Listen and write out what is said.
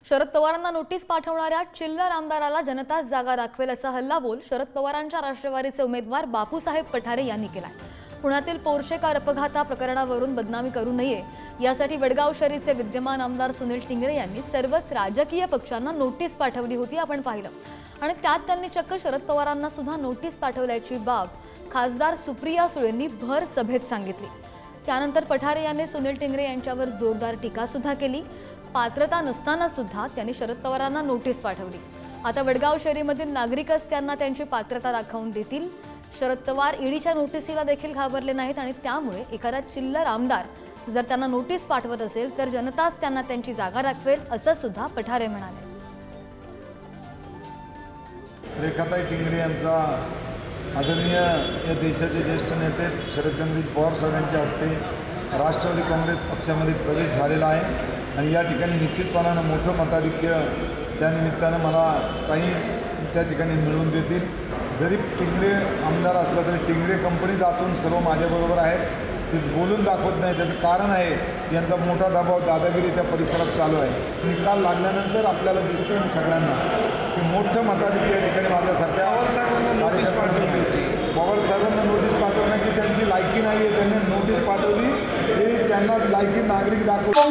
शरद पवारांना नोटीस पाठवणाऱ्या चिल्लर आमदाराला जनता जागा दाखवेल असा हल्लाबोल शरद पवारांच्या राष्ट्रवादीचे उमेदवार बापूसाहेब पठारे यांनी केलाय। पुण्यातील पोर्शे कार अपघाता प्रकरणावरून बदनामी करू नये यासाठी वडगाव शहरीचे विद्यमान आमदार सुनील टिंगरे यांनी सर्वच राजकीय पक्षांना नोटीस पाठवली होती, आपण पाहिलं। आणि त्यात त्यांनी चक्क शरद पवारांना सुद्धा नोटीस पाठवल्याची बाब खासदार सुप्रिया सुळेंनी भर सभेत सांगितली। त्यानंतर पठारे यांनी सुनील टिंगरे यांच्यावर जोरदार टीका सुद्धा केली। पात्रता नसताना सुद्धा त्यांनी शरद पवारांना नोटीस पाठवली। आता वडगाव शहरीमधील नागरिकच त्यांना त्यांची पात्रता दाखवून देतील। शरद पवार ईडीच्या नोटीसीला देखील घाबरले नाहीत आणि त्यामुळे एखादा चिल्लर आमदार जर त्यांना नोटीस पाठवत असेल तर जनताच त्यांना त्यांची जागा दाखवेल असं सुद्धा पठारे म्हणाले। रेखाताई टिंगरे यांचा आदरणीय या देशाचे ज्येष्ठ नेते शरदचंद्र पवार साहेबांच्या हस्ते राष्ट्रवादी काँग्रेस पक्षामध्ये प्रवेश झालेला आहे आणि या ठिकाणी निश्चितपणाने मोठं मताधिक्य त्या निमित्तानं मला काही त्या ठिकाणी मिळवून देतील। जरी टिंगरे आमदार असला तरी टिंगरे कंपनीत आतून सर्व माझ्याबरोबर आहेत, ते बोलून दाखवत नाही। त्याचं कारण आहे यांचा मोठा दबाव दादागिरी त्या परिसरात चालू आहे। निकाल लागल्यानंतर आपल्याला दिसेल सगळ्यांना की मोठं मताधिक्य या ठिकाणी माझ्यासारख्या पवार साहेबांना नोटीस पाठवण्याची त्यांची लायकी नाही आहे। त्यांनी नोटीस पाठवली ते त्यांना लायकी नागरिक दाखवतात।